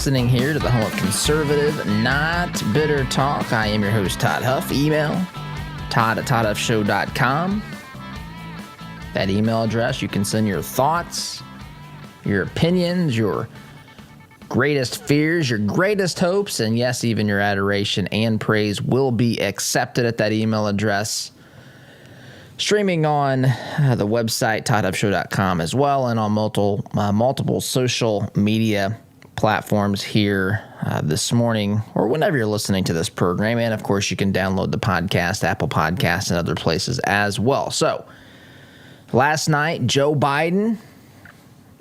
Listening here to the home of conservative, not bitter talk. I am your host, Todd Huff. Email, todd@toddhuffshow.com. That email address, you can send your thoughts, your opinions, your greatest fears, your greatest hopes, and yes, even your adoration and praise will be accepted at that email address. Streaming on the website, toddhuffshow.com as well, and on multiple social media platforms here this morning or whenever you're listening to this program. And of course, you can download the podcast, Apple Podcasts, and other places as well. So last night, Joe Biden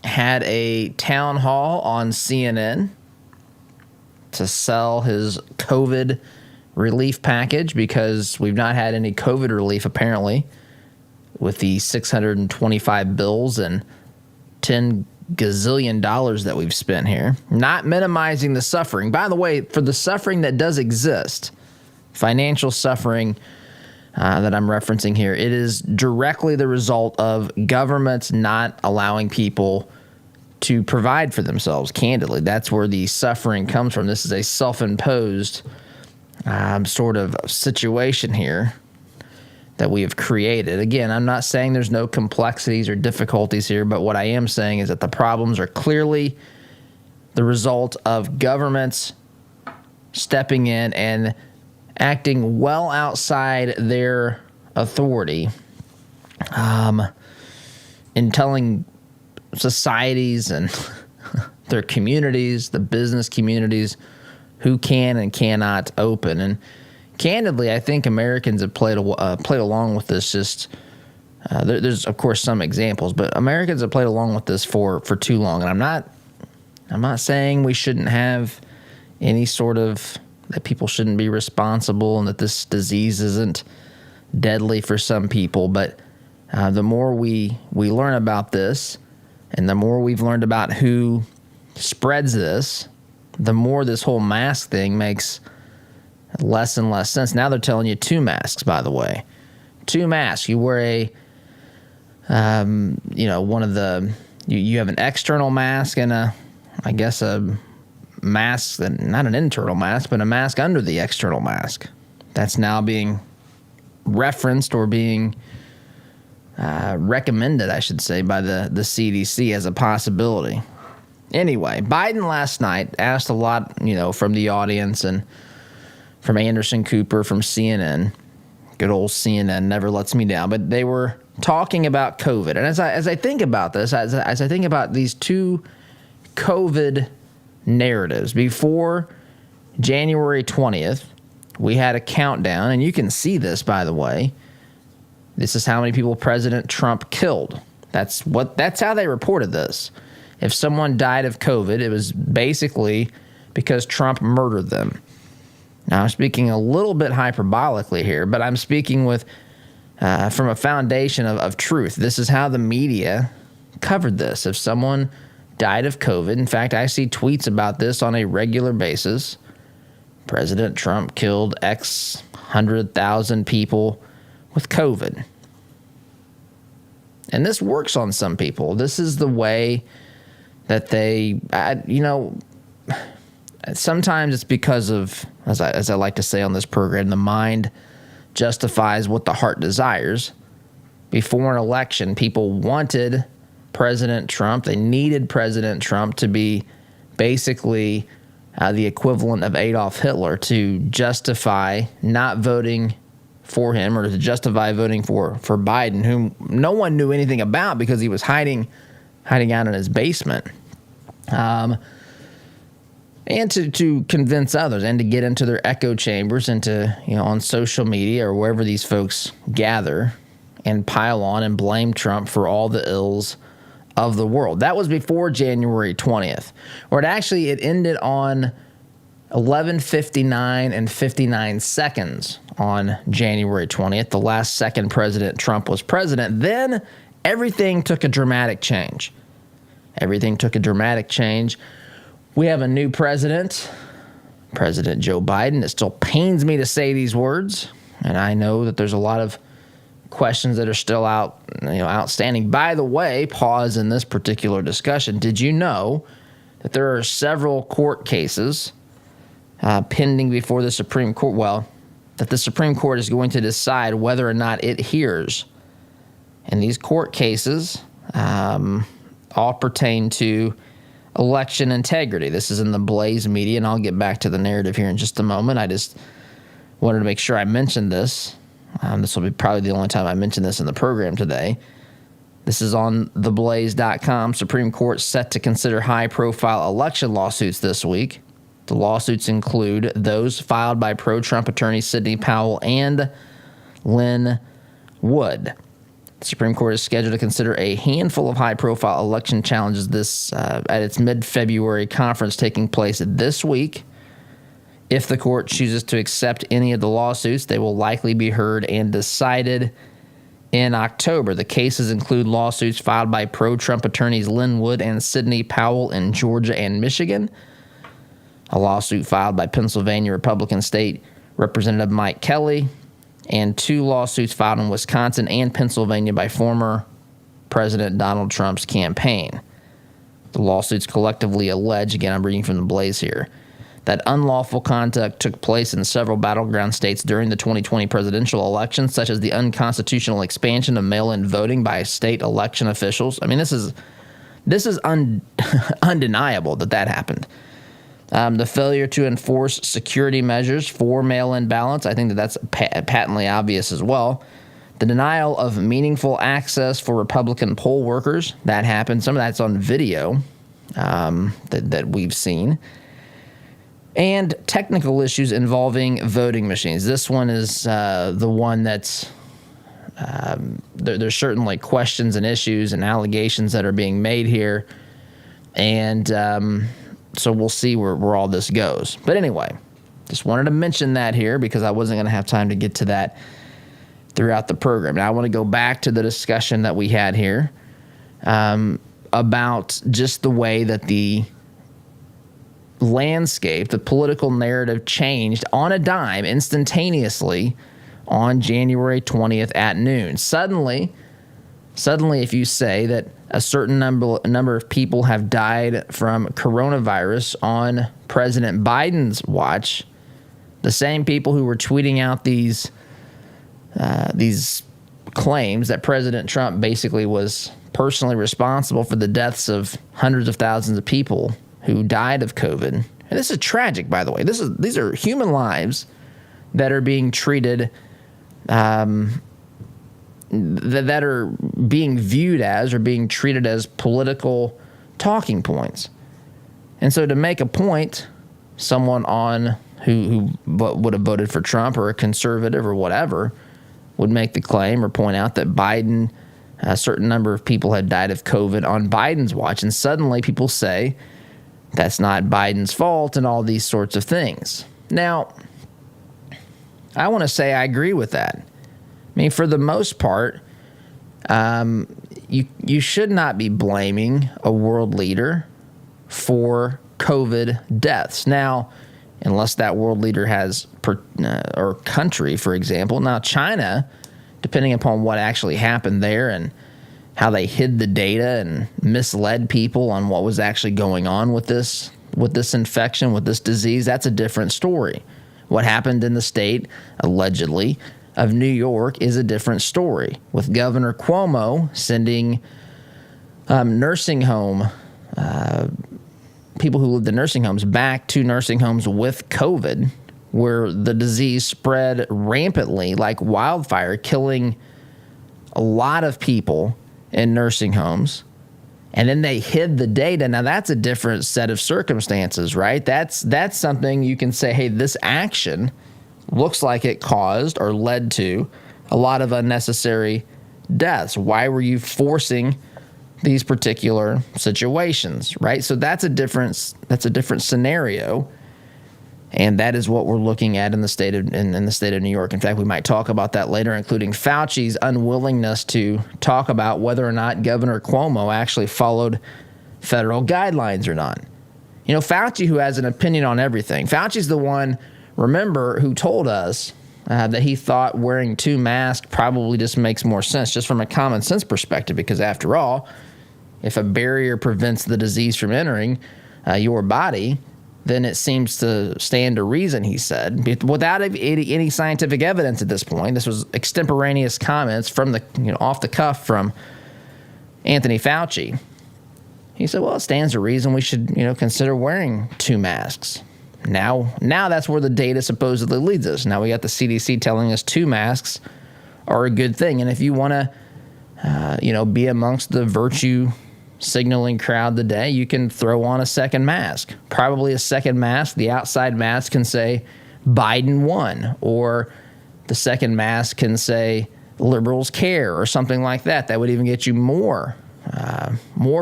had a town hall on CNN to sell his COVID relief package because we've not had any COVID relief apparently with the 625 bills and $10 gazillion that we've spent here. Not minimizing the suffering. By the way, for the suffering that does exist, financial suffering that I'm referencing here, it is directly the result of governments not allowing people to provide for themselves, candidly. That's where the suffering comes from. This is a self-imposed sort of situation here that we have created. Again, I'm not saying there's no complexities or difficulties here, but what I am saying is that the problems are clearly the result of governments stepping in and acting well outside their authority in telling societies and their communities, the business communities, who can and cannot open. And candidly, I think Americans have played along with this. There's of course some examples, but Americans have played along with this for too long. And I'm not saying we shouldn't have any sort of that people shouldn't be responsible and that this disease isn't deadly for some people. But the more we learn about this, and the more we've learned about who spreads this, the more this whole mask thing makes less and less sense. Now they're telling you 2 masks, by the way. 2 masks. You wear one of the, you have an external mask and a mask, that not an internal mask, but a mask under the external mask. That's now being referenced or being recommended, I should say, by the CDC as a possibility. Anyway, Biden last night asked a lot, from the audience and from Anderson Cooper from CNN. Good old CNN never lets me down. But they were talking about COVID. And as I think about this, as I think about these 2 COVID narratives, before January 20th, we had a countdown. And you can see this, by the way. This is how many people President Trump killed. That's how they reported this. If someone died of COVID, it was basically because Trump murdered them. Now, I'm speaking a little bit hyperbolically here, but I'm speaking from a foundation of truth. This is how the media covered this. If someone died of COVID, in fact, I see tweets about this on a regular basis. President Trump killed X 100,000 people with COVID. And this works on some people. This is the way that they, sometimes it's because of, as I like to say on this program, the mind justifies what the heart desires. Before an election, people wanted President Trump. They needed President Trump to be basically the equivalent of Adolf Hitler to justify not voting for him or to justify voting for Biden, whom no one knew anything about because he was hiding out in his basement. And to convince others and to get into their echo chambers and to, on social media or wherever these folks gather and pile on and blame Trump for all the ills of the world. That was before January 20th, or it ended on 11:59 and 59 seconds on January 20th, the last second President Trump was president. Then everything took a dramatic change. We have a new president, President Joe Biden. It still pains me to say these words, and I know that there's a lot of questions that are still outstanding. By the way, pause in this particular discussion. Did you know that there are several court cases pending before the Supreme Court. Well, that the Supreme Court is going to decide whether or not it hears. And these court cases all pertain to election integrity. This is in the Blaze Media, and I'll get back to the narrative here in just a moment. I just wanted to make sure I mentioned this. This will be probably the only time I mention this in the program today. This is on theblaze.com. Supreme Court set to consider high-profile election lawsuits this week. The lawsuits include those filed by pro-Trump attorneys Sidney Powell and Lynn Wood. The Supreme Court is scheduled to consider a handful of high-profile election challenges at its mid-February conference taking place this week. If the court chooses to accept any of the lawsuits, they will likely be heard and decided in October. The cases include lawsuits filed by pro-Trump attorneys Lynn Wood and Sidney Powell in Georgia and Michigan, a lawsuit filed by Pennsylvania Republican State Representative Mike Kelly, and 2 lawsuits filed in Wisconsin and Pennsylvania by former President Donald Trump's campaign. The lawsuits collectively allege, again, I'm reading from the Blaze here, that unlawful conduct took place in several battleground states during the 2020 presidential election, such as the unconstitutional expansion of mail-in voting by state election officials. I mean, this is undeniable that happened. The failure to enforce security measures for mail-in ballots, I think that's patently obvious as well. The denial of meaningful access for Republican poll workers, that happened. Some of that's on video that we've seen. And technical issues involving voting machines. This one is the one that's there's certainly questions and issues and allegations that are being made here. And so we'll see where all this goes. But anyway, just wanted to mention that here because I wasn't going to have time to get to that throughout the program. Now I want to go back to the discussion that we had here about just the way that the landscape, the political narrative changed on a dime instantaneously on January 20th at noon. Suddenly, if you say that a certain number of people have died from coronavirus on President Biden's watch, the same people who were tweeting out these claims that President Trump basically was personally responsible for the deaths of hundreds of thousands of people who died of COVID. And this is tragic, by the way. These are human lives that are being treated, that are being viewed as or being treated as political talking points. And so to make a point, someone who would have voted for Trump or a conservative or whatever would make the claim or point out that Biden, a certain number of people had died of COVID on Biden's watch. And suddenly people say, that's not Biden's fault and all these sorts of things. Now, I want to say I agree with that. I mean, for the most part, you should not be blaming a world leader for COVID deaths. Now, unless that world leader has, or country, for example. Now, China, depending upon what actually happened there and how they hid the data and misled people on what was actually going on with this infection, with this disease, that's a different story. What happened in the state, allegedly, of New York is a different story, with Governor Cuomo sending nursing home people who lived in nursing homes back to nursing homes with COVID, where the disease spread rampantly like wildfire, killing a lot of people in nursing homes. And then they hid the data. Now, that's a different set of circumstances, right? That's something you can say, hey, this action looks like it caused or led to a lot of unnecessary deaths. Why were you forcing these particular situations, right? So that's a different scenario, and that is what we're looking at in the state of New York. In fact, we might talk about that later, including Fauci's unwillingness to talk about whether or not Governor Cuomo actually followed federal guidelines or not. You know, Fauci, who has an opinion on everything. Fauci's the one, remember, who told us that he thought wearing 2 masks probably just makes more sense, just from a common sense perspective, because after all, if a barrier prevents the disease from entering, your body, then it seems to stand to reason, he said, without any scientific evidence at this point. This was extemporaneous comments from off the cuff from Anthony Fauci. He said, well, it stands to reason we should, consider wearing 2 masks. Now that's where the data supposedly leads us. Now we got the CDC telling us 2 masks are a good thing. And if you want to, be amongst the virtue signaling crowd today, you can throw on a second mask. Probably a second mask. The outside mask can say Biden won, or the second mask can say liberals care, or something like that. That would even get you more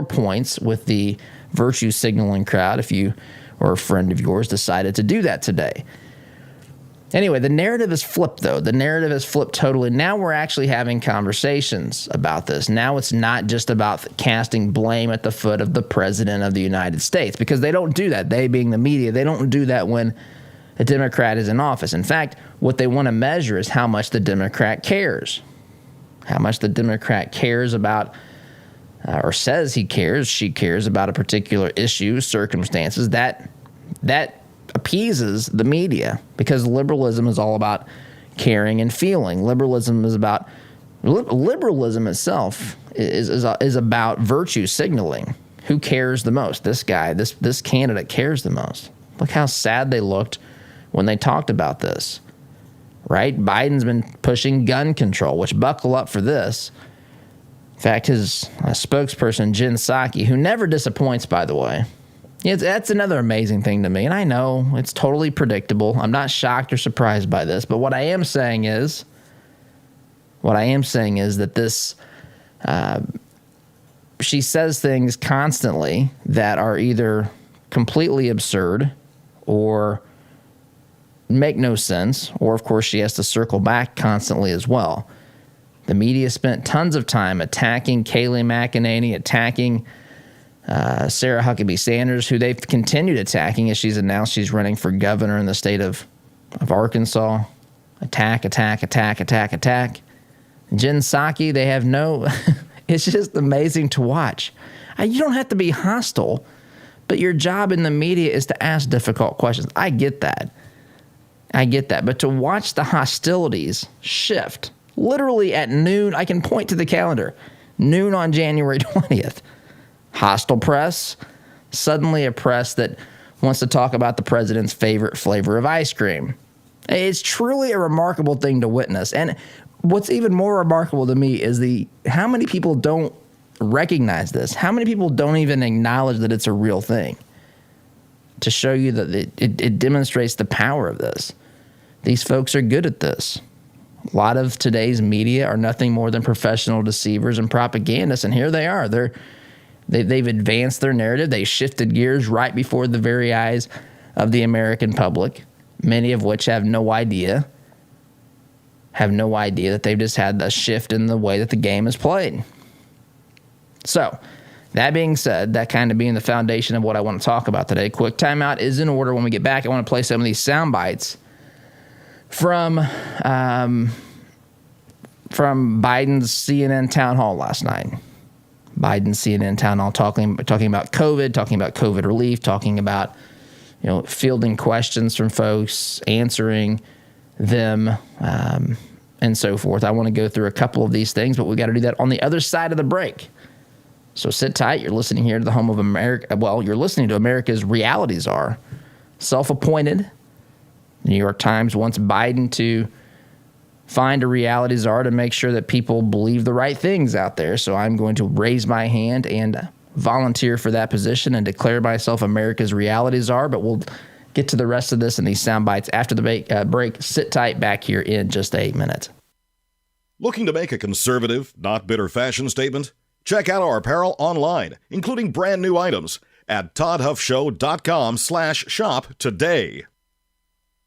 points with the virtue signaling crowd if you or a friend of yours decided to do that today. Anyway, the narrative is flipped, though. The narrative is flipped totally. Now we're actually having conversations about this. Now it's not just about casting blame at the foot of the president of the United States, because they don't do that. They, being the media, they don't do that when a Democrat is in office. In fact, what they want to measure is how much the Democrat cares. How much the Democrat cares about, or says he cares, she cares about a particular issue, circumstances. That appeases the media, because liberalism is all about caring and feeling. Liberalism itself is about virtue signaling. Who cares the most? This guy, this candidate cares the most. Look how sad they looked when they talked about this, right? Biden's been pushing gun control, which, buckle up for this. In fact, his spokesperson, Jen Psaki, who never disappoints, by the way. That's another amazing thing to me. And I know it's totally predictable. I'm not shocked or surprised by this. But what I am saying is that this, she says things constantly that are either completely absurd or make no sense. Or, of course, she has to circle back constantly as well. The media spent tons of time attacking Kayleigh McEnany, attacking Sarah Huckabee Sanders, who they've continued attacking as she's announced she's running for governor in the state of Arkansas. Attack. Jen Psaki, they have no... It's just amazing to watch. You don't have to be hostile, but your job in the media is to ask difficult questions. I get that. But to watch the hostilities shift, literally at noon, I can point to the calendar, noon on January 20th. Hostile press, suddenly a press that wants to talk about the president's favorite flavor of ice cream. It's truly a remarkable thing to witness. And what's even more remarkable to me is how many people don't recognize this. How many people don't even acknowledge that it's a real thing? To show you that it demonstrates the power of this. These folks are good at this. A lot of today's media are nothing more than professional deceivers and propagandists, and here they are. They've advanced their narrative. They shifted gears right before the very eyes of the American public, many of which have no idea that they've just had a shift in the way that the game is played. So, that being said, that kind of being the foundation of what I want to talk about today, quick timeout is in order. When we get back, I want to play some of these sound bites from Biden's CNN town hall last night. Biden's CNN town hall talking about COVID relief, talking about fielding questions from folks, answering them, and so forth. I want to go through a couple of these things, but we got to do that on the other side of the break. So sit tight. You're listening here to the home of America. Well, you're listening to America's reality czar, self-appointed. The New York Times wants Biden to find a reality czar to make sure that people believe the right things out there. So I'm going to raise my hand and volunteer for that position and declare myself America's reality czar. But we'll get to the rest of this in these sound bites after the break. Sit tight back here in just 8 minutes. Looking to make a conservative, not bitter fashion statement? Check out our apparel online, including brand new items at toddhuffshow.com/shop today.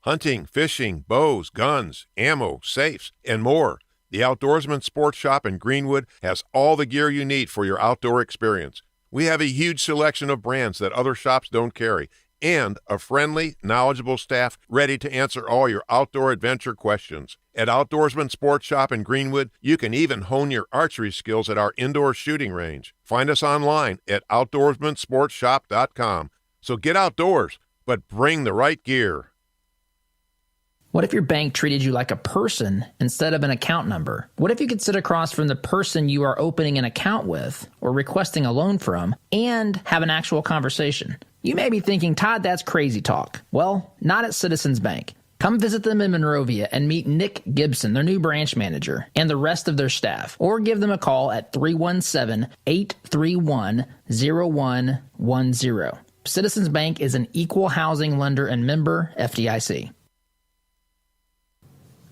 Hunting, fishing, bows, guns, ammo, safes, and more. The Outdoorsman Sports Shop in Greenwood has all the gear you need for your outdoor experience. We have a huge selection of brands that other shops don't carry, and a friendly, knowledgeable staff ready to answer all your outdoor adventure questions. At Outdoorsman Sports Shop in Greenwood, you can even hone your archery skills at our indoor shooting range. Find us online at outdoorsmansportshop.com. So get outdoors, but bring the right gear. What if your bank treated you like a person instead of an account number? What if you could sit across from the person you are opening an account with or requesting a loan from and have an actual conversation? You may be thinking, Todd, that's crazy talk. Well, not at Citizens Bank. Come visit them in Monrovia and meet Nick Gibson, their new branch manager, and the rest of their staff. Or give them a call at 317-831-0110. Citizens Bank is an equal housing lender and member FDIC.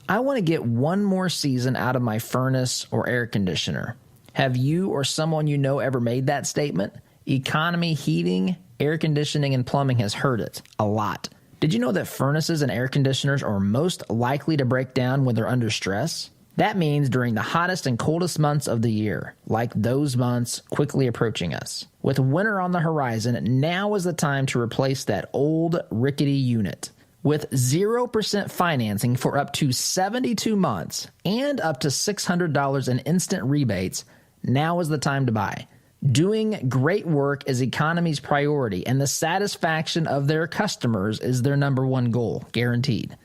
I want to get one more season out of my furnace or air conditioner. Have you or someone you know ever made that statement? Economy heating, air conditioning, and plumbing has heard it a lot. Did you know that furnaces and air conditioners are most likely to break down when they're under stress? That means during the hottest and coldest months of the year, like those months quickly approaching us. With winter on the horizon, now is the time to replace that old rickety unit. With 0% financing for up to 72 months and up to $600 in instant rebates, now is the time to buy. Doing great work is Economy's priority, and the satisfaction of their customers is their number one goal, guaranteed.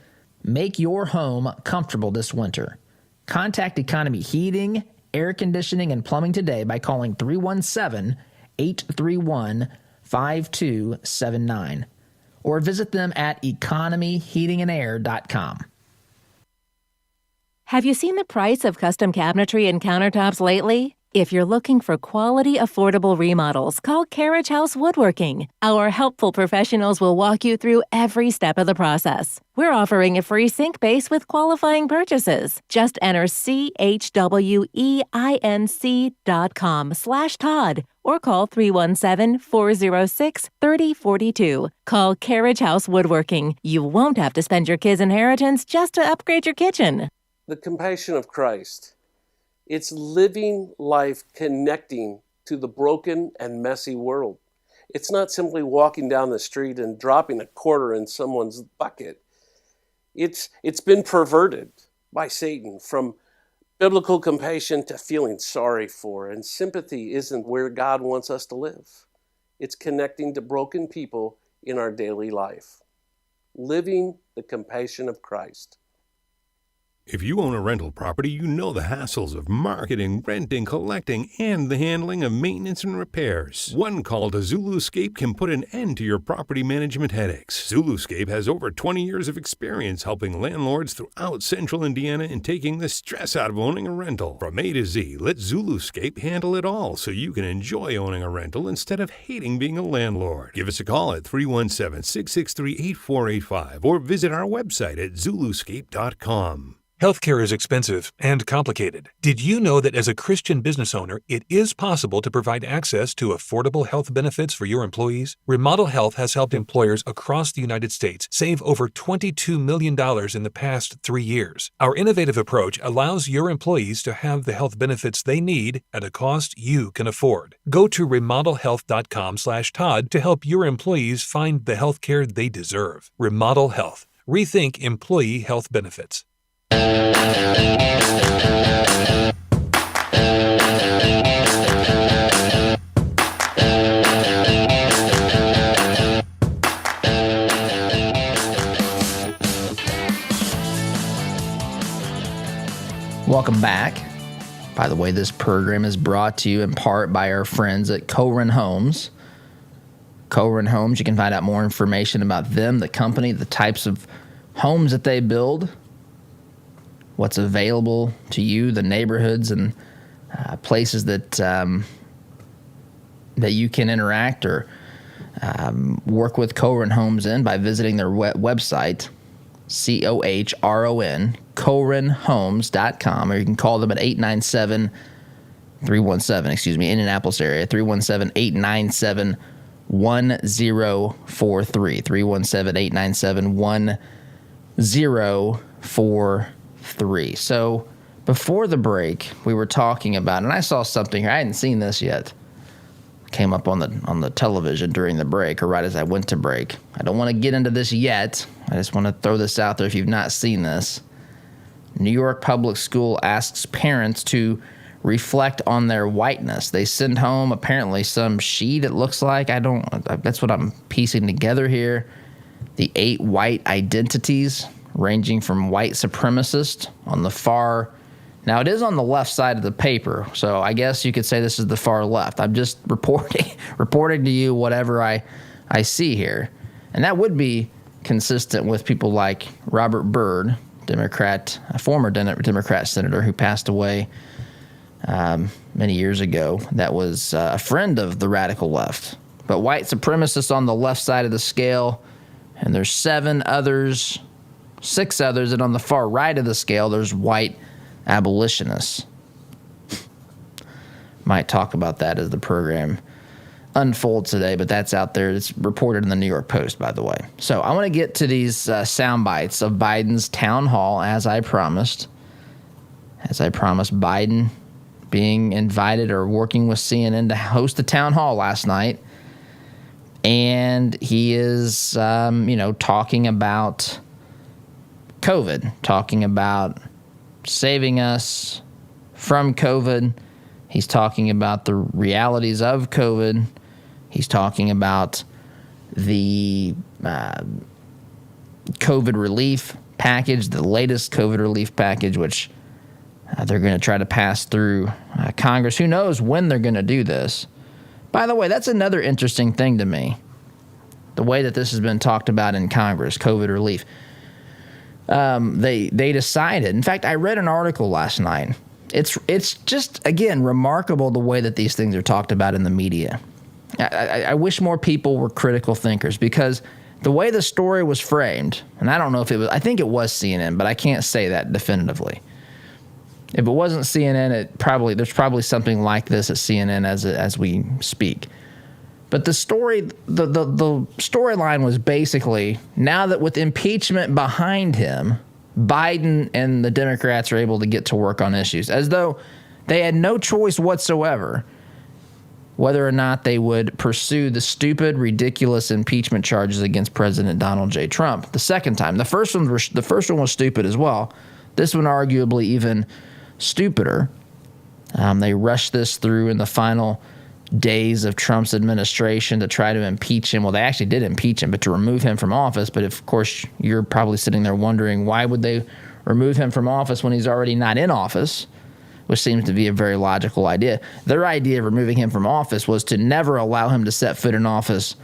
Make your home comfortable this winter. Contact Economy Heating, Air Conditioning, and Plumbing today by calling 317-831-5279 or visit them at economyheatingandair.com. Have you seen the price of custom cabinetry and countertops lately? If you're looking for quality, affordable remodels, call Carriage House Woodworking. Our helpful professionals will walk you through every step of the process. We're offering a free sink base with qualifying purchases. Just enter CHWEINC.com/Todd or call 317-406-3042. Call Carriage House Woodworking. You won't have to spend your kids' inheritance just to upgrade your kitchen. The compassion of Christ. It's living life connecting to the broken and messy world. It's not simply walking down the street and dropping a quarter in someone's bucket. It's been perverted by Satan from biblical compassion to feeling sorry for, and sympathy isn't where God wants us to live. It's connecting to broken people in our daily life. Living the compassion of Christ. If you own a rental property, you know the hassles of marketing, renting, collecting, and the handling of maintenance and repairs. One call to Zuluscape can put an end to your property management headaches. Zuluscape has over 20 years of experience helping landlords throughout central Indiana and taking the stress out of owning a rental. From A to Z, let Zuluscape handle it all so you can enjoy owning a rental instead of hating being a landlord. Give us a call at 317-663-8485 or visit our website at Zuluscape.com. Healthcare is expensive and complicated. Did you know that as a Christian business owner, it is possible to provide access to affordable health benefits for your employees? Remodel Health has helped employers across the United States save over $22 million in the past 3 years. Our innovative approach allows your employees to have the health benefits they need at a cost you can afford. Go to remodelhealth.com/Todd to help your employees find the healthcare they deserve. Remodel Health. Rethink employee health benefits. Welcome back. By the way, this program is brought to you in part by our friends at Coren Homes. Coren Homes, you can find out more information about them, the company, the types of homes that they build, what's available to you, the neighborhoods and places that that you can interact or work with Coren Homes in by visiting their website, COHRON, CorenHomes.com, or you can call them at 317, Indianapolis area, 317-897-1043, 317-897-1043. So before the break, we were talking about, and I saw something here. I hadn't seen this yet. Came up on the television during the break, or right as I went to break. I don't want to get into this yet. I just want to throw this out there if you've not seen this. New York Public School asks parents to reflect on their whiteness. They send home apparently some sheet, it looks like. That's what I'm piecing together here. The 8 white identities ranging from white supremacist on the far. Now, it is on the left side of the paper, so I guess you could say this is the far left. I'm just reporting to you whatever I see here. And that would be consistent with people like Robert Byrd, a former Democrat senator who passed away many years ago. That was a friend of the radical left. But white supremacists on the left side of the scale, and there's 6 others, and on the far right of the scale, there's white abolitionists. Might talk about that as the program unfolds today, but that's out there. It's reported in the New York Post, by the way. So I want to get to these sound bites of Biden's town hall, as I promised. Biden being invited or working with CNN to host a town hall last night. And he is, talking about COVID, talking about saving us from COVID. He's talking about the realities of COVID. He's talking about the COVID relief package, the latest COVID relief package, which they're going to try to pass through Congress. Who knows when they're going to do this? By the way, that's another interesting thing to me, the way that this has been talked about in Congress, COVID relief. They decided, in fact, I read an article last night. It's just, again, remarkable the way that these things are talked about in the media. I wish more people were critical thinkers, because the way the story was framed, and I don't know if it was, I think it was CNN, but I can't say that definitively. If it wasn't CNN, there's probably something like this at CNN as we speak. But the storyline was basically, now that with impeachment behind him, Biden and the Democrats are able to get to work on issues, as though they had no choice whatsoever whether or not they would pursue the stupid, ridiculous impeachment charges against President Donald J. Trump the second time. The first one was stupid as well. This one arguably even stupider. They rushed this through in the final days of Trump's administration to try to impeach him. Well, they actually did impeach him, but to remove him from office. But of course, you're probably sitting there wondering, why would they remove him from office when he's already not in office? Which seems to be a very logical idea. Their idea of removing him from office was to never allow him to set foot in office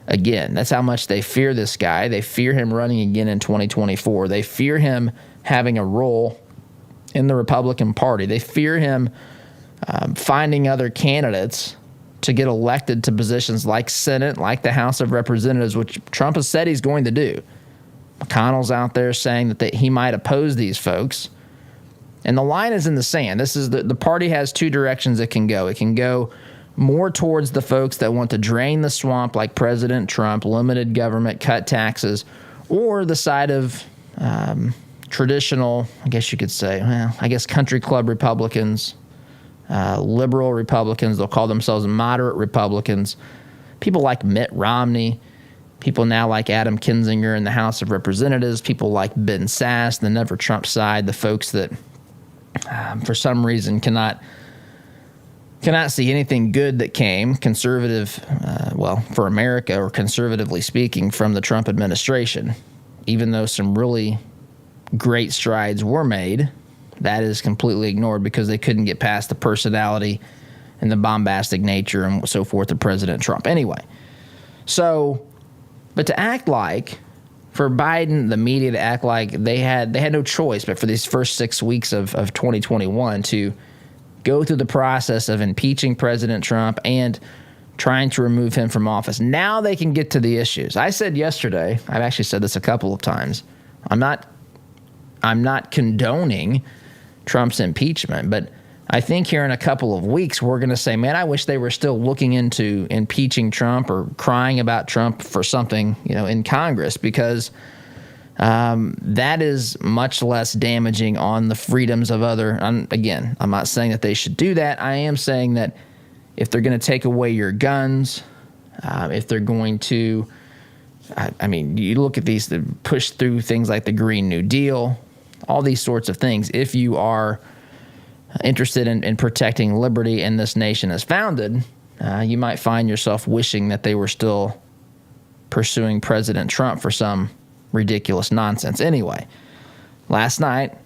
again. That's how much they fear this guy. They fear him running again in 2024. They fear him having a role in the Republican Party. They fear him finding other candidates to get elected to positions like Senate, like the House of Representatives, which Trump has said he's going to do. McConnell's out there saying that he might oppose these folks. And the line is in the sand. This is the party has 2 directions it can go. It can go more towards the folks that want to drain the swamp like President Trump, limited government, cut taxes, or the side of traditional, I guess you could say, country club Republicans, liberal Republicans. They'll call themselves moderate Republicans. People like Mitt Romney, people now like Adam Kinzinger in the House of Representatives, people like Ben Sass, the Never Trump side, the folks that for some reason cannot see anything good that came conservative, for America, or conservatively speaking, from the Trump administration. Even though some really great strides were made, that is completely ignored because they couldn't get past the personality and the bombastic nature and so forth of President Trump. Anyway, but to act like, for Biden, the media to act like they had no choice but for these first 6 weeks of 2021 to go through the process of impeaching President Trump and trying to remove him from office. Now they can get to the issues. I said yesterday, I've actually said this a couple of times, I'm not condoning Trump's impeachment, but I think here in a couple of weeks we're going to say, man, I wish they were still looking into impeaching Trump or crying about Trump for something, in Congress, because that is much less damaging on the freedoms of other. Again, I'm not saying that they should do that. I am saying that if they're going to take away your guns, if they're going to, you look at these, that push through things like the Green New Deal, all these sorts of things. If you are interested in protecting liberty and this nation is founded, you might find yourself wishing that they were still pursuing President Trump for some ridiculous nonsense. Anyway, last night,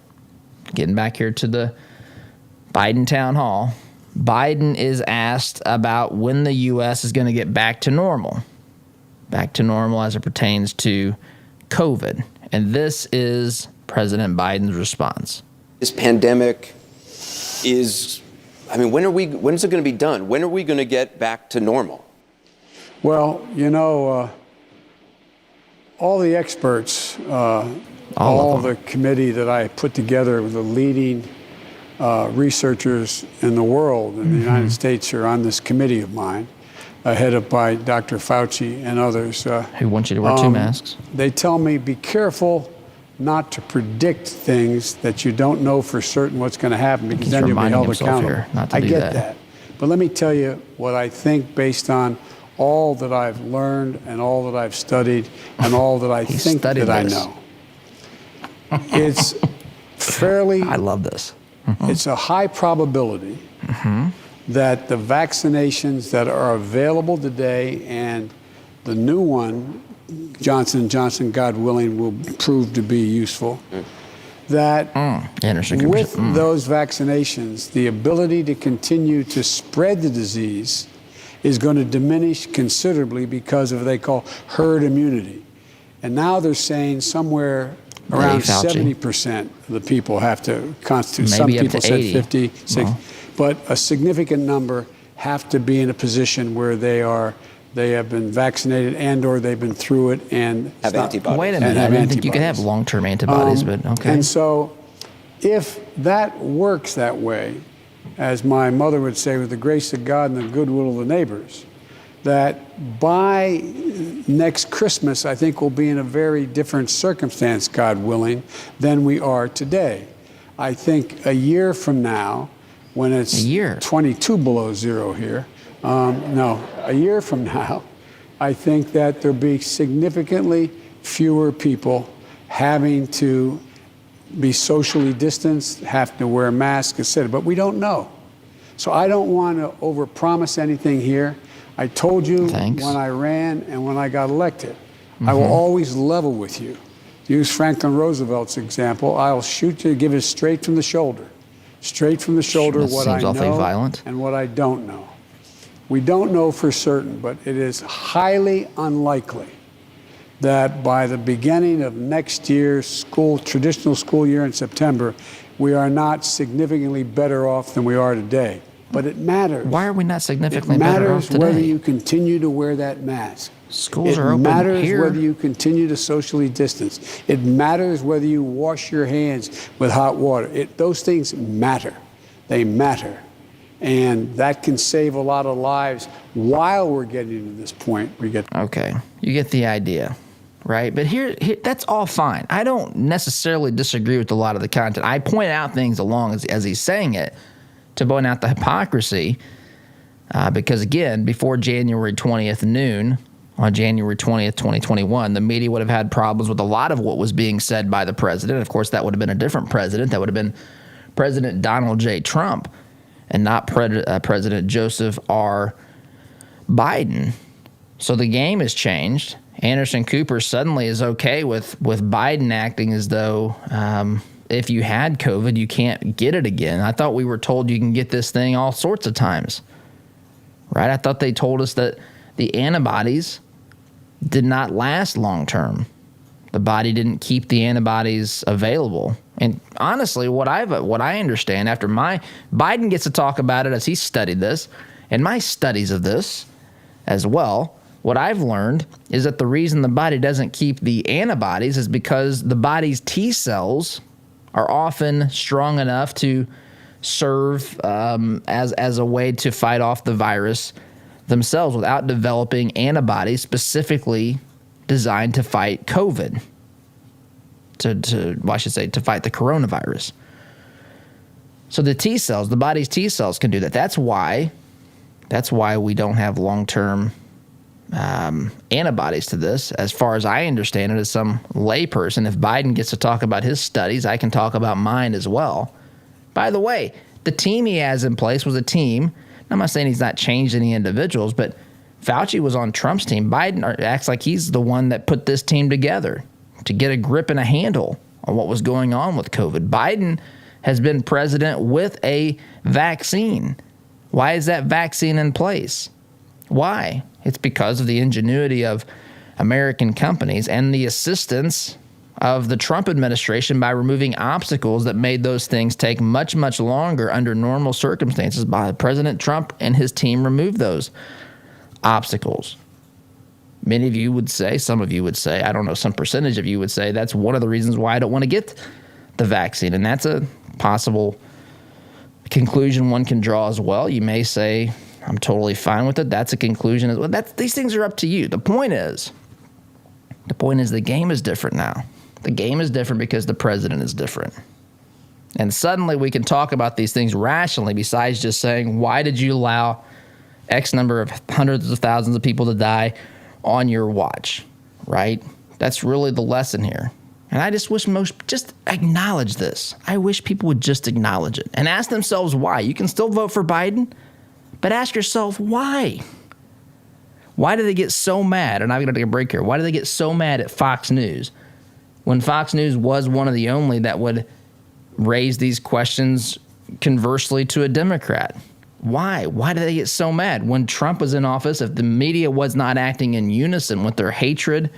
getting back here to the Biden town hall, Biden is asked about when the U.S. is going to get back to normal as it pertains to COVID. And this is President Biden's response. This pandemic is, when is it going to be done? When are we going to get back to normal? Well, all the experts, all the committee that I put together with the leading researchers in the world in the United States are on this committee of mine, headed by Dr. Fauci and others. Who want you to wear two masks? They tell me be careful not to predict things that you don't know for certain what's going to happen, because then you'll be held accountable. I get that. But let me tell you what I think based on all that I've learned and all that I've studied and all that I think that I know. It's fairly... I love this. It's a high probability that the vaccinations that are available today and the new one, Johnson & Johnson, God willing, will prove to be useful, that with those vaccinations, the ability to continue to spread the disease is going to diminish considerably because of what they call herd immunity. And now they're saying somewhere around 70% of the people have to constitute. Some people said 50, 60, but a significant number have to be in a position where they have been vaccinated and/or they've been through it and have antibodies. Wait a minute, I didn't think you could have long-term antibodies, but okay. And so, if that works that way, as my mother would say, with the grace of God and the goodwill of the neighbors, that by next Christmas, I think we'll be in a very different circumstance, God willing, than we are today. I think a year from now, when it's 22 below zero here, a year from now, I think that there'll be significantly fewer people having to be socially distanced, have to wear masks, etc. But we don't know. So I don't want to overpromise anything here. I told you when I ran and when I got elected, I will always level with you. To use Franklin Roosevelt's example, I'll shoot you, give it straight from the shoulder. Straight from the shoulder what I know and what I don't know. We don't know for certain, but it is highly unlikely that by the beginning of next year's traditional school year in September, we are not significantly better off than we are today. But it matters. Why are we not significantly better off today? It matters whether you continue to wear that mask. Schools are open here. It matters whether you continue to socially distance. It matters whether you wash your hands with hot water. Those things matter. They matter. And that can save a lot of lives while we're getting to this point. Okay, you get the idea, right? But here, that's all fine. I don't necessarily disagree with a lot of the content. I point out things along as he's saying it to point out the hypocrisy because, again, before January 20th noon, on January 20th, 2021, the media would have had problems with a lot of what was being said by the president. Of course, that would have been a different president. That would have been President Donald J. Trump and not President Joseph R. Biden. So the game has changed. Anderson Cooper suddenly is okay with Biden acting as though if you had COVID, you can't get it again. I thought we were told you can get this thing all sorts of times, right? I thought they told us that the antibodies did not last long term. The body didn't keep the antibodies available. And honestly, what I understand after Biden gets to talk about it as he studied this, and my studies of this as well, what I've learned is that the reason the body doesn't keep the antibodies is because the body's T cells are often strong enough to serve as a way to fight off the virus themselves without developing antibodies specifically designed to fight COVID, to fight the coronavirus. So the T cells, the body's T cells can do that. That's why we don't have long-term antibodies to this. As far as I understand it, as some layperson, if Biden gets to talk about his studies, I can talk about mine as well. By the way, The team he has in place was a team. I'm not saying he's not changed any individuals, but Fauci was on Trump's team. Biden acts like he's the one that put this team together to get a grip and a handle on what was going on with COVID. Biden has been president with a vaccine. Why is that vaccine in place? Why? It's because of the ingenuity of American companies and the assistance of the Trump administration by removing obstacles that made those things take much, much longer under normal circumstances. By President Trump and his team removed those obstacles. Many of you would say, some of you would say, I don't know, some percentage of you would say that's one of the reasons why I don't want to get the vaccine. And that's a possible conclusion one can draw as well. You may say, I'm totally fine with it. That's a conclusion as well. These things are up to you. The point is the game is different now. The game is different because the president is different. And suddenly we can talk about these things rationally besides just saying, why did you allow X number of hundreds of thousands of people to die on your watch, right? That's really the lesson here. And I just wish just acknowledge this. I wish people would just acknowledge it and ask themselves why. You can still vote for Biden, but ask yourself why. Why do they get so mad? And I'm going to take a break here. Why do they get so mad at Fox News when Fox News was one of the only that would raise these questions conversely to a Democrat? Why? Why do they get so mad? When Trump was in office, if the media was not acting in unison with their hatred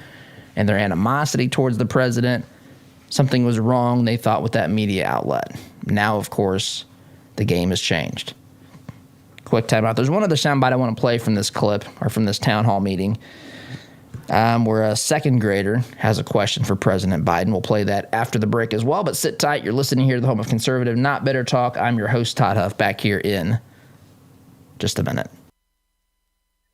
and their animosity towards the president, something was wrong, they thought, with that media outlet. Now, of course, the game has changed. Quick time out. There's one other soundbite I want to play from this clip, or from this town hall meeting, where a second grader has a question for President Biden. We'll play that after the break as well, but sit tight. You're listening here to the home of conservative, not bitter talk. I'm your host, Todd Huff, back here in just a minute.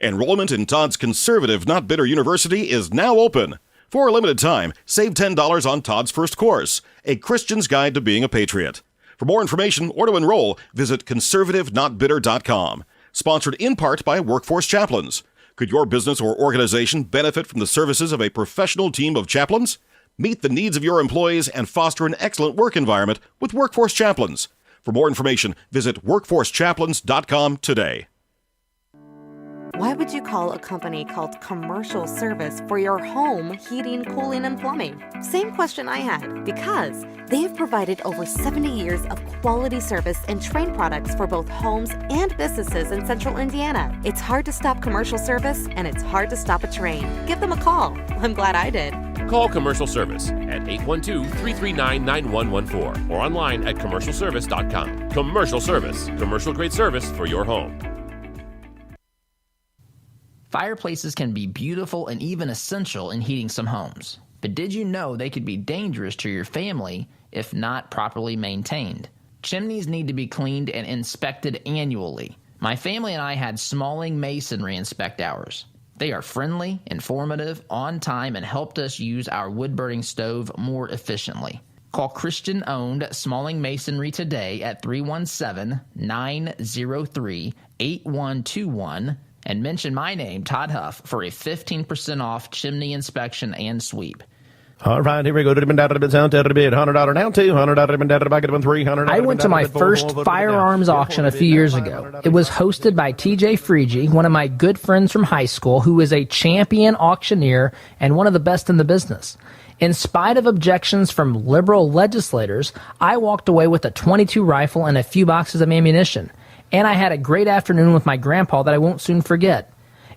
Enrollment in Todd's Conservative Not Bitter University is now open. For a limited time, save $10 on Todd's first course, A Christian's Guide to Being a Patriot. For more information or to enroll, visit conservativenotbitter.com. Sponsored in part by Workforce Chaplains. Could your business or organization benefit from the services of a professional team of chaplains? Meet the needs of your employees and foster an excellent work environment with Workforce Chaplains. For more information, visit workforcechaplains.com today. Why would you call a company called Commercial Service for your home heating, cooling, and plumbing? Same question I had, because they have provided over 70 years of quality service and trained products for both homes and businesses in Central Indiana. It's hard to stop Commercial Service, and it's hard to stop a train. Give them a call. I'm glad I did. Call Commercial Service at 812-339-9114 or online at commercialservice.com. Commercial Service, commercial-grade service for your home. Fireplaces can be beautiful and even essential in heating some homes. But did you know they could be dangerous to your family if not properly maintained? Chimneys need to be cleaned and inspected annually. My family and I had Smalling Masonry inspect ours. They are friendly, informative, on time, and helped us use our wood-burning stove more efficiently. Call Christian-owned Smalling Masonry today at 317-903-8121 and mention my name, Todd Huff, for a 15% off chimney inspection and sweep. All right, here we go. $100 down, $200 $300. I went to my first firearms auction a few years ago. It was hosted by TJ Freege, one of my good friends from high school, who is a champion auctioneer and one of the best in the business. In spite of objections from liberal legislators, I walked away with a .22 rifle and a few boxes of ammunition. And I had a great afternoon with my grandpa that I won't soon forget.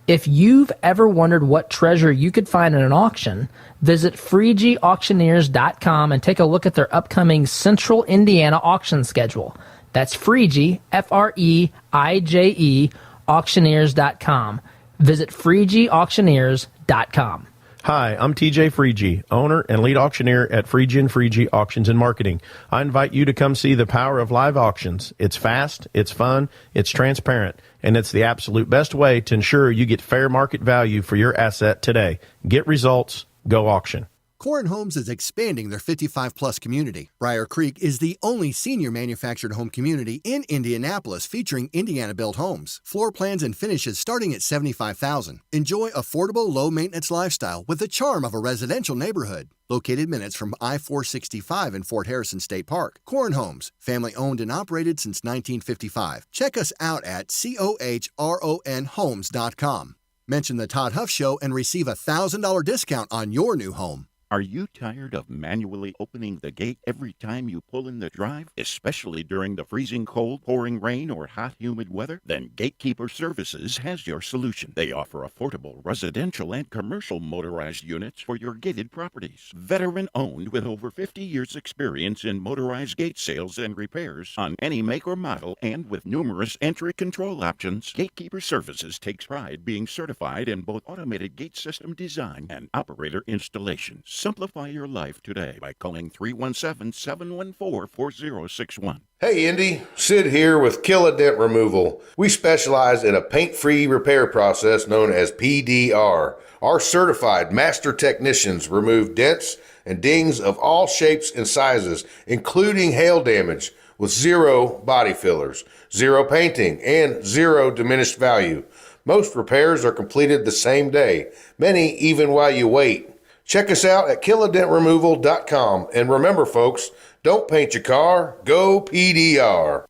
If you've ever wondered what treasure you could find in an auction, visit FreegeAuctioneers.com and take a look at their upcoming Central Indiana auction schedule. That's Freege, F-R-E-I-J-E, auctioneers.com. Visit FreegeAuctioneers.com. Hi, I'm TJ Freege, owner and lead auctioneer at Freege & Freege Auctions and Marketing. I invite you to come see the power of live auctions. It's fast, it's fun, it's transparent, and it's the absolute best way to ensure you get fair market value for your asset today. Get results, go auction. Corn Homes is expanding their 55-plus community. Briar Creek is the only senior manufactured home community in Indianapolis featuring Indiana-built homes. Floor plans and finishes starting at $75,000. Enjoy affordable, low-maintenance lifestyle with the charm of a residential neighborhood. Located minutes from I-465 in Fort Harrison State Park. Corn Homes, family-owned and operated since 1955. Check us out at COHRONhomes.com. Mention the Todd Huff Show and receive a $1,000 discount on your new home. Are you tired of manually opening the gate every time you pull in the drive, especially during the freezing cold, pouring rain, or hot, humid weather? Then Gatekeeper Services has your solution. They offer affordable residential and commercial motorized units for your gated properties. Veteran-owned with over 50 years' experience in motorized gate sales and repairs on any make or model, and with numerous entry control options, Gatekeeper Services takes pride being certified in both automated gate system design and operator installation. Simplify your life today by calling 317-714-4061. Hey Indy, Sid here with Kill a Dent Removal. We specialize in a paint-free repair process known as PDR. Our certified master technicians remove dents and dings of all shapes and sizes, including hail damage, with zero body fillers, zero painting, and zero diminished value. Most repairs are completed the same day, many even while you wait. Check us out at killadentremoval.com. And remember, folks, don't paint your car, go PDR.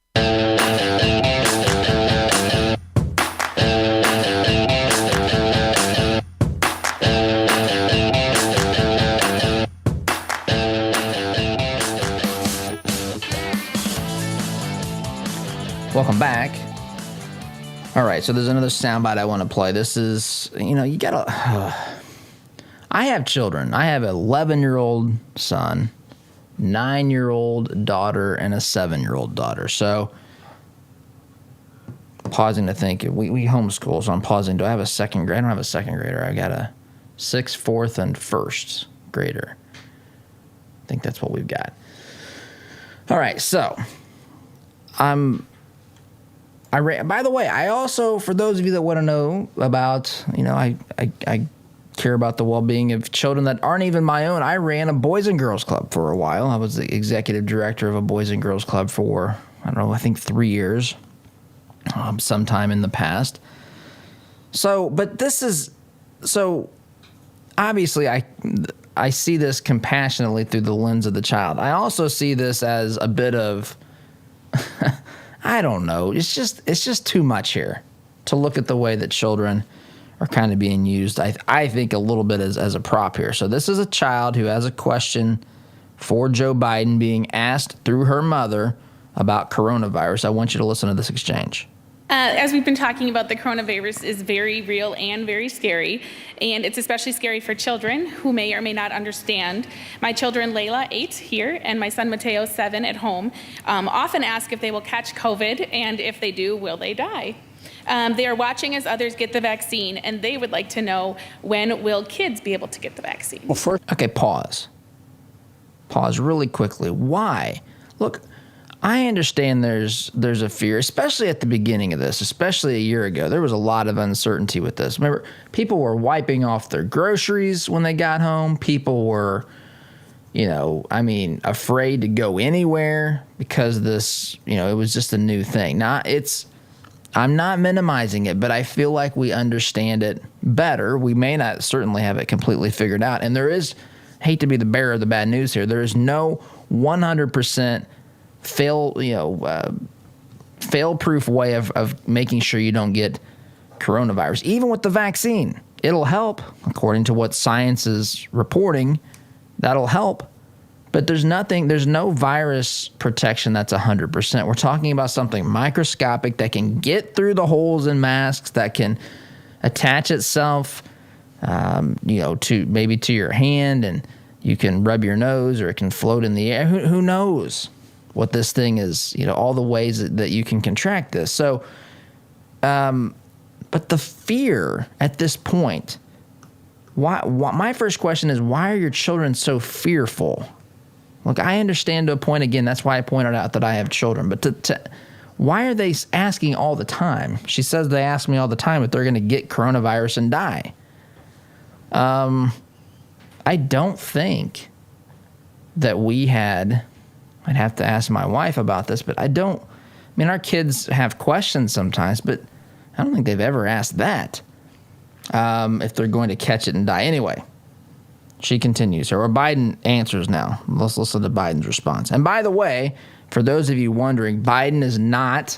Welcome back. All right, so there's another soundbite I want to play. This is, you gotta... I have children. I have an 11-year-old son, 9-year-old daughter, and a 7-year-old daughter. So, pausing to think, we homeschool, so I'm pausing. Do I have a second grader? I don't have a second grader. I got a 6th, 4th, and 1st grader. I think that's what we've got. All right, so by the way, I also, for those of you that want to know about, I care about the well-being of children that aren't even my own. I ran a Boys and Girls Club for a while. I was the executive director of a Boys and Girls Club for, I think 3 years, sometime in the past. So, but this is, so obviously I see this compassionately through the lens of the child. I also see this as a bit of, I don't know, it's just too much here to look at the way that children are kind of being used, I think, a little bit as a prop here. So this is a child who has a question for Joe Biden being asked through her mother about coronavirus. I want you to listen to this exchange. As we've been talking about, the coronavirus is very real and very scary, and it's especially scary for children who may or may not understand. My children, Layla, 8 here, and my son, Mateo, 7 at home, often ask if they will catch COVID, and if they do, will they die? They are watching as others get the vaccine, and they would like to know, when will kids be able to get the vaccine? Well, first, okay, pause. Pause really quickly. Why? Look, I understand there's a fear, especially at the beginning of this, especially a year ago. There was a lot of uncertainty with this. Remember, people were wiping off their groceries when they got home. People were, afraid to go anywhere because this, it was just a new thing. I'm not minimizing it, but I feel like we understand it better. We may not certainly have it completely figured out. And there is, hate to be the bearer of the bad news here, there is no 100% fail-proof way of making sure you don't get coronavirus. Even with the vaccine, it'll help. According to what science is reporting, that'll help. But there's no virus protection that's 100%. We're talking about something microscopic that can get through the holes in masks, that can attach itself, to your hand, and you can rub your nose, or it can float in the air. Who knows what this thing is? All the ways that you can contract this. So, but the fear at this point. Why? My first question is, why are your children so fearful? Look, I understand to a point, again, that's why I pointed out that I have children, but why are they asking all the time? She says they ask me all the time if they're going to get coronavirus and die. I don't think that we had, I'd have to ask my wife about this, but our kids have questions sometimes, but I don't think they've ever asked that, if they're going to catch it and die. Anyway, she continues, or Biden answers now. Let's listen to Biden's response. And by the way, for those of you wondering, Biden is not,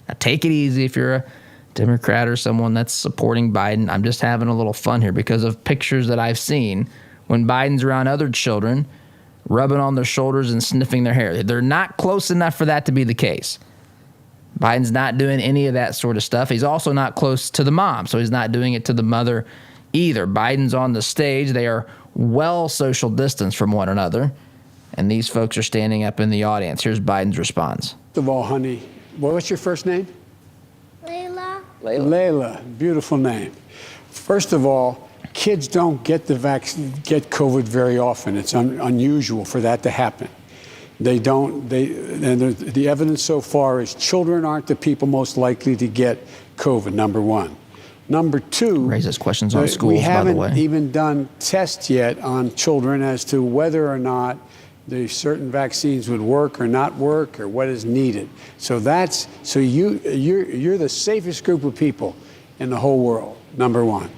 now take it easy if you're a Democrat or someone that's supporting Biden. I'm just having a little fun here because of pictures that I've seen when Biden's around other children, rubbing on their shoulders and sniffing their hair. They're not close enough for that to be the case. Biden's not doing any of that sort of stuff. He's also not close to the mom, so he's not doing it to the mother either. Biden's on the stage. They are well social distance from one another, and these folks are standing up in the audience. Here's Biden's response. First of all, honey, what's your first name? Layla. Layla, beautiful name. First of all, kids don't get get COVID very often. It's unusual for that to happen. They don't. The evidence so far is children aren't the people most likely to get COVID. Number one. Number two, raises questions on schools. We haven't by the way. even done tests yet on children as to whether or not the certain vaccines would work or not work or what is needed. So you're the safest group of people in the whole world. Number one.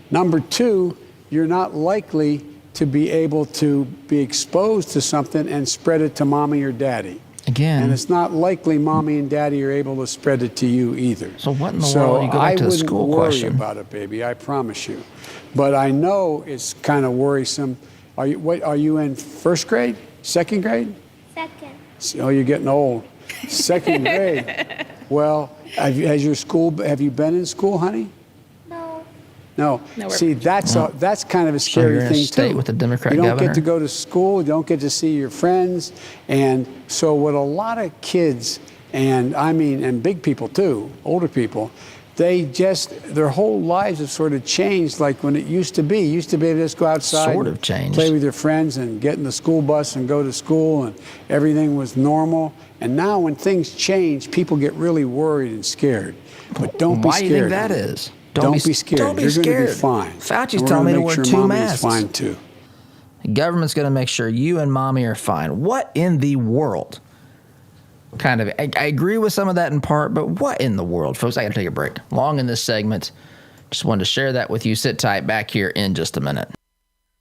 Number two, you're not likely to be able to be exposed to something and spread it to mommy or daddy. Again. And it's not likely mommy and daddy are able to spread it to you either. So what in the world? You go back to the school question. I wouldn't worry about it, baby. I promise you. But I know it's kind of worrisome. Are you in first grade? Second grade? Second. Oh, you're getting old. Second grade. Well, have you been in school, honey? No. See, that's kind of a scary you're in a thing state too. with a Democrat you don't governor? get to go to school. You don't get to see your friends, and so what a lot of kids and big people too, older people, their whole lives have sort of changed. Like when it used to be. You used to be able to just go outside, sort of changed, play with your friends, and get in the school bus and go to school, and everything was normal. And now, when things change, people get really worried and scared. But don't be scared. Why do you think that is? Don't be scared. Don't be You're scared. going to be fine. Fauci's telling me to wear 2 masks. Fine too. The government's going to make sure you and mommy are fine. What in the world? I agree with some of that in part, but what in the world? Folks, I got to take a break. Long in this segment. Just wanted to share that with you. Sit tight, back here in just a minute.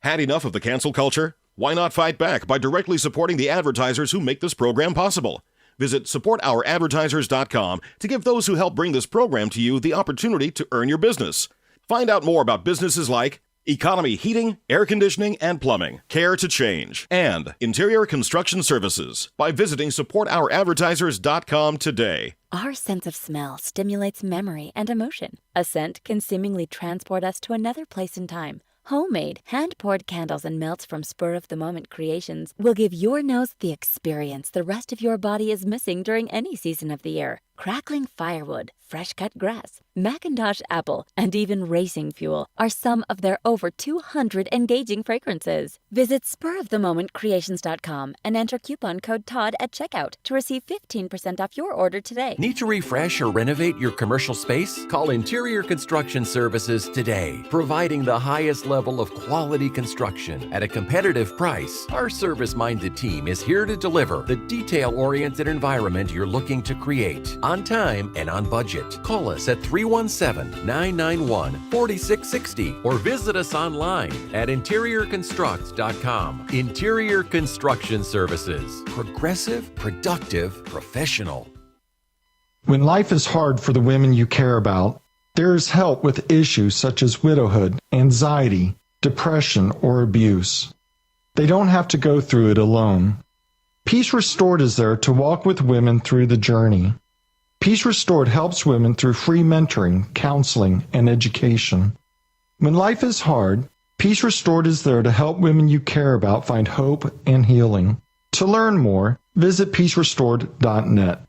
Had enough of the cancel culture? Why not fight back by directly supporting the advertisers who make this program possible? Visit supportouradvertisers.com to give those who help bring this program to you the opportunity to earn your business. Find out more about businesses like Economy Heating, Air Conditioning, and Plumbing, Care to Change, and Interior Construction Services by visiting supportouradvertisers.com today. Our sense of smell stimulates memory and emotion. A scent can seemingly transport us to another place in time. Homemade, hand-poured candles and melts from spur-of-the-moment creations will give your nose the experience the rest of your body is missing during any season of the year. Crackling firewood, fresh-cut grass, Macintosh apple, and even racing fuel are some of their over 200 engaging fragrances. Visit spurofthemomentcreations.com and enter coupon code TODD at checkout to receive 15% off your order today. Need to refresh or renovate your commercial space? Call Interior Construction Services today. Providing the highest level of quality construction at a competitive price, our service-minded team is here to deliver the detail-oriented environment you're looking to create on time and on budget. Call us at 317-991-4660 or visit us online at interiorconstruct.com. Interior Construction Services. Progressive, productive, professional. When life is hard for the women you care about, there is help with issues such as widowhood, anxiety, depression, or abuse. They don't have to go through it alone. Peace Restored is there to walk with women through the journey. Peace Restored helps women through free mentoring, counseling, and education. When life is hard, Peace Restored is there to help women you care about find hope and healing. To learn more, visit peacerestored.net.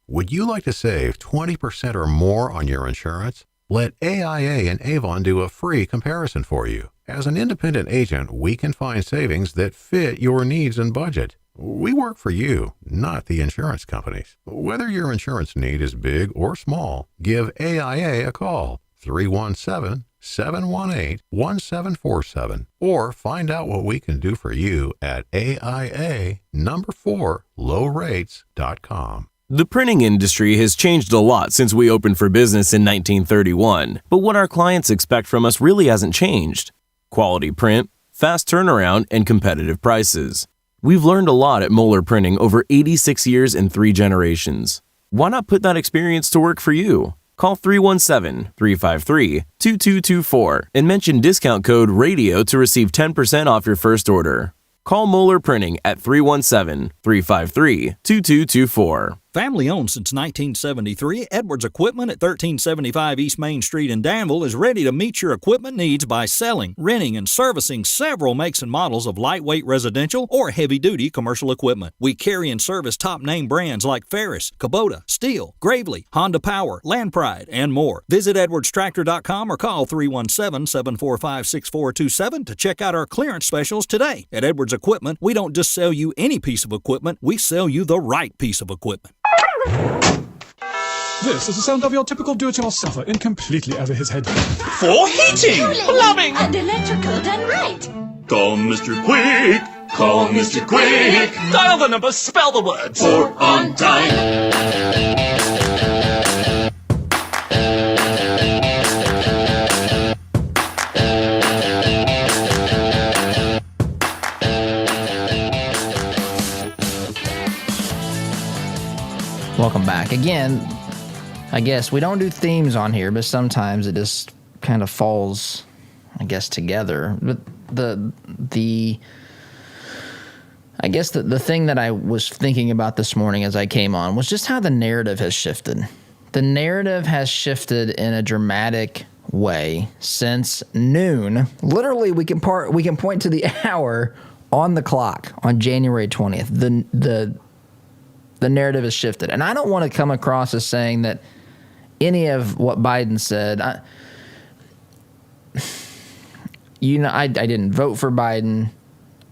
Would you like to save 20% or more on your insurance? Let AIA and Avon do a free comparison for you. As an independent agent, we can find savings that fit your needs and budget. We work for you, not the insurance companies. Whether your insurance need is big or small, give AIA a call, 317 888-718-1747 or find out what we can do for you at AIA4lowrates.com. The printing industry has changed a lot since we opened for business in 1931, but what our clients expect from us really hasn't changed. Quality print, fast turnaround, and competitive prices. We've learned a lot at Moeller Printing over 86 years and 3 generations. Why not put that experience to work for you? Call 317-353-2224 and mention discount code RADIO to receive 10% off your first order. Call Moeller Printing at 317-353-2224. Family owned since 1973, Edwards Equipment at 1375 East Main Street in Danville is ready to meet your equipment needs by selling, renting, and servicing several makes and models of lightweight residential or heavy-duty commercial equipment. We carry and service top-name brands like Ferris, Kubota, Steel, Gravely, Honda Power, Land Pride, and more. Visit edwardstractor.com or call 317-745-6427 to check out our clearance specials today. At Edwards Equipment, we don't just sell you any piece of equipment, we sell you the right piece of equipment. This is the sound of your typical do-it-yourselfer in completely over his head. For heating, plumbing, and electrical done right. Call Mr. Quick. Call Mr. Quick. Dial the number, spell the words. For on time. Welcome back. Again, I guess we don't do themes on here, but sometimes it just kind of falls, I guess, together. But the thing that I was thinking about this morning as I came on was just how the narrative has shifted. The narrative has shifted in a dramatic way since noon. Literally, we can point to the hour on the clock on January 20th. The narrative has shifted. And I don't want to come across as saying that any of what Biden said, I didn't vote for Biden.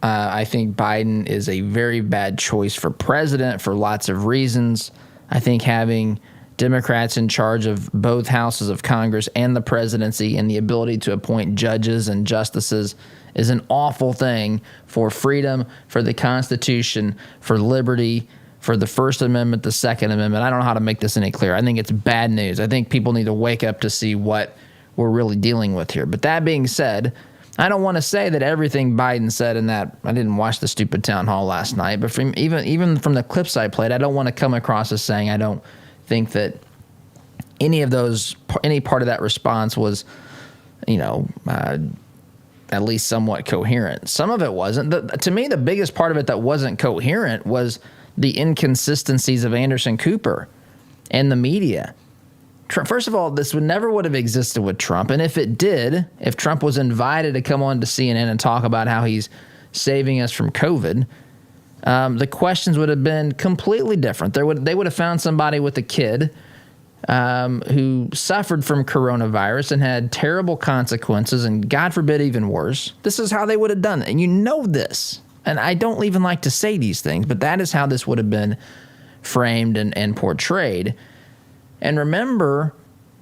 I think Biden is a very bad choice for president for lots of reasons. I think having Democrats in charge of both houses of Congress and the presidency and the ability to appoint judges and justices is an awful thing for freedom, for the Constitution, for liberty, for the First Amendment, the Second Amendment. I don't know how to make this any clearer. I think it's bad news. I think people need to wake up to see what we're really dealing with here. But that being said, I don't want to say that everything Biden said in that, I didn't watch the stupid town hall last night, but even from the clips I played, I don't want to come across as saying I don't think that any part of that response was, at least somewhat coherent. Some of it wasn't. To me, the biggest part of it that wasn't coherent was the inconsistencies of Anderson Cooper and the media. First of all, this never would have existed with Trump. And if it did, if Trump was invited to come on to CNN and talk about how he's saving us from COVID, the questions would have been completely different. They would have found somebody with a kid who suffered from coronavirus and had terrible consequences and, God forbid, even worse. This is how they would have done it. And you know this. And I don't even like to say these things, but that is how this would have been framed and portrayed. And remember,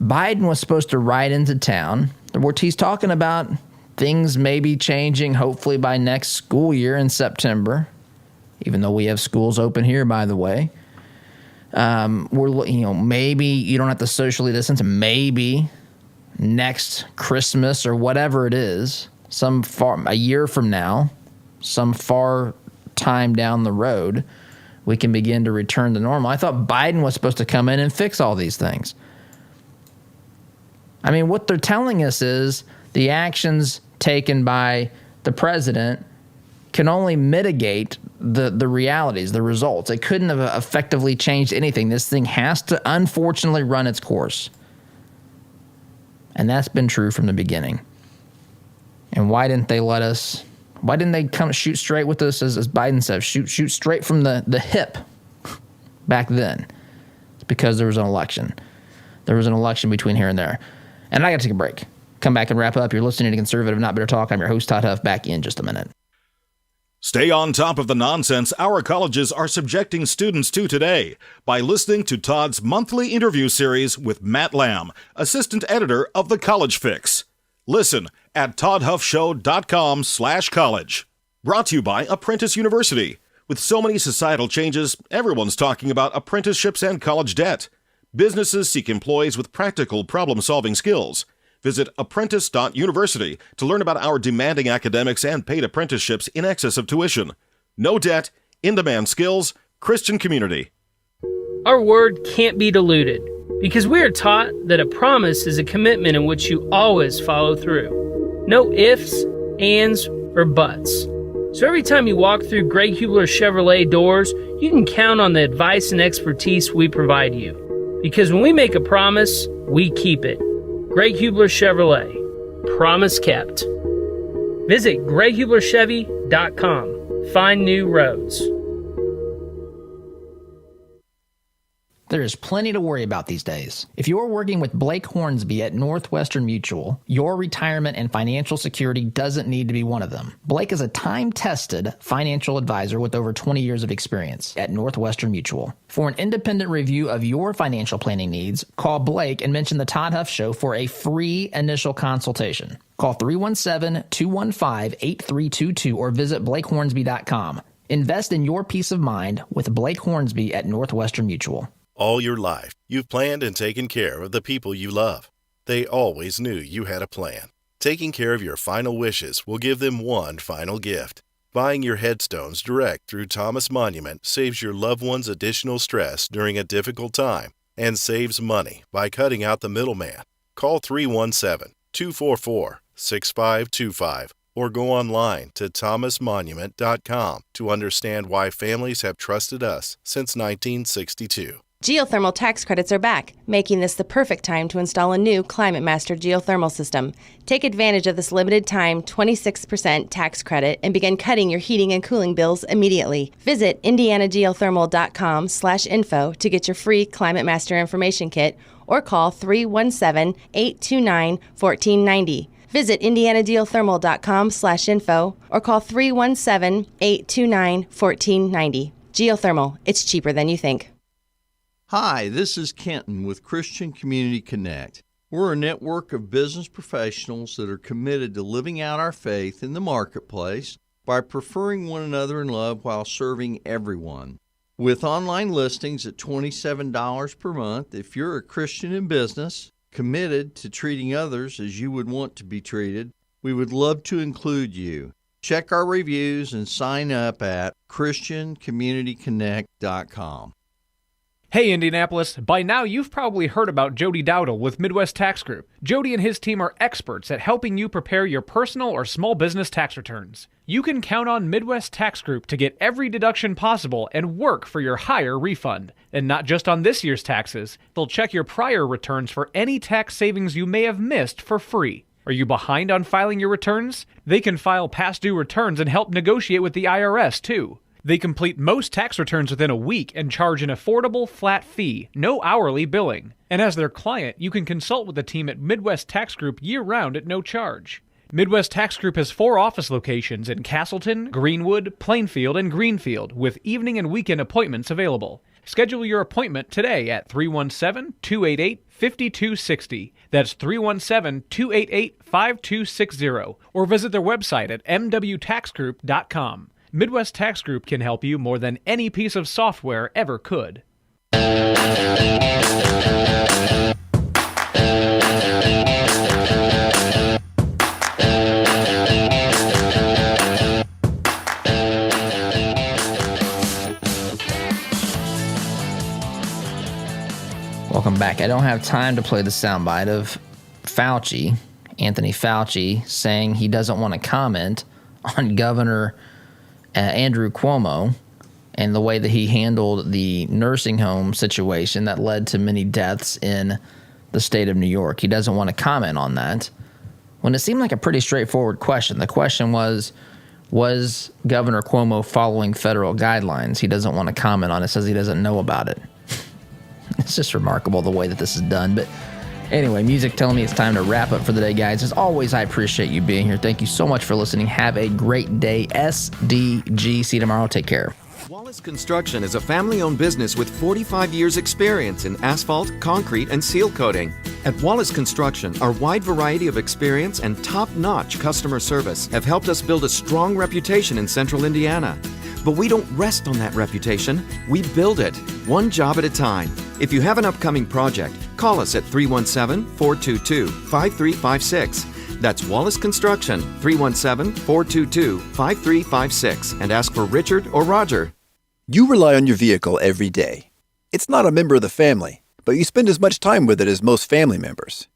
Biden was supposed to ride into town, where he's talking about things maybe changing, hopefully by next school year in September, even though we have schools open here, by the way. Maybe you don't have to socially distance. Maybe next Christmas or whatever it is, a year from now, some far time down the road, we can begin to return to normal. I thought Biden was supposed to come in and fix all these things. I mean, what they're telling us is the actions taken by the president can only mitigate the realities, the results. It couldn't have effectively changed anything. This thing has to, unfortunately, run its course. And that's been true from the beginning. And why didn't they come shoot straight with us, as Biden says, shoot straight from the hip back then? It's because there was an election. There was an election between here and there. And I got to take a break. Come back and wrap up. You're listening to Conservative Not Bitter Talk. I'm your host, Todd Huff. Back in just a minute. Stay on top of the nonsense our colleges are subjecting students to today by listening to Todd's monthly interview series with Matt Lamb, assistant editor of The College Fix. Listen at toddhuffshow.com/college. Brought to you by Apprentice University. With so many societal changes, everyone's talking about apprenticeships and college debt. Businesses seek employees with practical problem-solving skills. Visit apprentice.university to learn about our demanding academics and paid apprenticeships in excess of tuition. No debt, in-demand skills, Christian community. Our word can't be diluted because we are taught that a promise is a commitment in which you always follow through. No ifs, ands, or buts. So every time you walk through Greg Hubler Chevrolet doors, you can count on the advice and expertise we provide you. Because when we make a promise, we keep it. Greg Hubler Chevrolet. Promise kept. Visit GregHublerChevy.com. Find new roads. There is plenty to worry about these days. If you're working with Blake Hornsby at Northwestern Mutual, your retirement and financial security doesn't need to be one of them. Blake is a time-tested financial advisor with over 20 years of experience at Northwestern Mutual. For an independent review of your financial planning needs, call Blake and mention the Todd Huff Show for a free initial consultation. Call 317-215-8322 or visit BlakeHornsby.com. Invest in your peace of mind with Blake Hornsby at Northwestern Mutual. All your life, you've planned and taken care of the people you love. They always knew you had a plan. Taking care of your final wishes will give them one final gift. Buying your headstones direct through Thomas Monument saves your loved ones additional stress during a difficult time and saves money by cutting out the middleman. Call 317-244-6525 or go online to thomasmonument.com to understand why families have trusted us since 1962. Geothermal tax credits are back, making this the perfect time to install a new Climate Master geothermal system. Take advantage of this limited time 26% tax credit and begin cutting your heating and cooling bills immediately. Visit indianageothermal.com/info to get your free Climate Master information kit or call 317-829-1490. Visit indianageothermal.com/info or call 317-829-1490. Geothermal, it's cheaper than you think. Hi, this is Kenton with Christian Community Connect. We're a network of business professionals that are committed to living out our faith in the marketplace by preferring one another in love while serving everyone. With online listings at $27 per month, if you're a Christian in business, committed to treating others as you would want to be treated, we would love to include you. Check our reviews and sign up at ChristianCommunityConnect.com. Hey Indianapolis, by now you've probably heard about Jody Dowdle with Midwest Tax Group. Jody and his team are experts at helping you prepare your personal or small business tax returns. You can count on Midwest Tax Group to get every deduction possible and work for your higher refund. And not just on this year's taxes, they'll check your prior returns for any tax savings you may have missed for free. Are you behind on filing your returns? They can file past due returns and help negotiate with the IRS too. They complete most tax returns within a week and charge an affordable flat fee, no hourly billing. And as their client, you can consult with the team at Midwest Tax Group year-round at no charge. Midwest Tax Group has 4 office locations in Castleton, Greenwood, Plainfield, and Greenfield, with evening and weekend appointments available. Schedule your appointment today at 317-288-5260. That's 317-288-5260. Or visit their website at mwtaxgroup.com. Midwest Tax Group can help you more than any piece of software ever could. Welcome back. I don't have time to play the soundbite of Anthony Fauci, saying he doesn't want to comment on Governor Andrew Cuomo and the way that he handled the nursing home situation that led to many deaths in the state of New York. He doesn't want to comment on that when it seemed like a pretty straightforward question. The question was Governor Cuomo following federal guidelines? He doesn't want to comment on it, says he doesn't know about it. It's just remarkable the way that this is done. But anyway, music telling me it's time to wrap up for the day, guys. As always, I appreciate you being here. Thank you so much for listening. Have a great day. SDG. See you tomorrow. Take care. Wallace Construction is a family-owned business with 45 years experience in asphalt, concrete, and seal coating. At Wallace Construction, our wide variety of experience and top-notch customer service have helped us build a strong reputation in Central Indiana. But we don't rest on that reputation. We build it, one job at a time. If you have an upcoming project, call us at 317-422-5356. That's Wallace Construction, 317-422-5356, and ask for Richard or Roger. You rely on your vehicle every day. It's not a member of the family, but you spend as much time with it as most family members.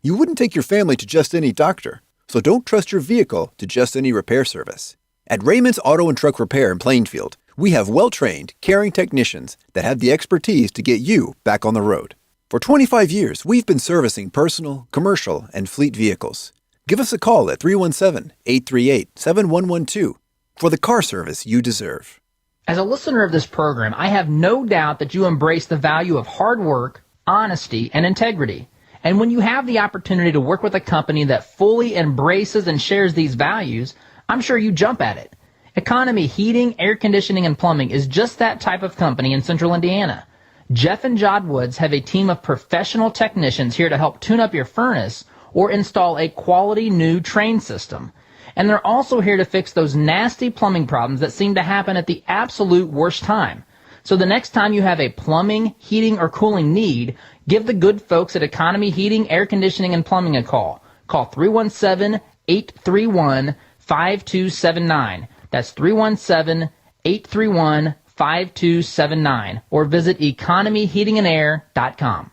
You wouldn't take your family to just any doctor, so don't trust your vehicle to just any repair service. At Raymond's Auto and Truck Repair in Plainfield, we have well-trained, caring technicians that have the expertise to get you back on the road. For 25 years, we've been servicing personal, commercial, and fleet vehicles. Give us a call at 317-838-7112 for the car service you deserve. As a listener of this program, I have no doubt that you embrace the value of hard work, honesty, and integrity. And when you have the opportunity to work with a company that fully embraces and shares these values, I'm sure you jump at it. Economy Heating, Air Conditioning, and Plumbing is just that type of company in Central Indiana. Jeff and Jod Woods have a team of professional technicians here to help tune up your furnace or install a quality new train system. And they're also here to fix those nasty plumbing problems that seem to happen at the absolute worst time. So the next time you have a plumbing, heating, or cooling need, give the good folks at Economy Heating, Air Conditioning, and Plumbing a call. Call 317-831-5279. That's 317-831-5279. Or visit economyheatingandair.com.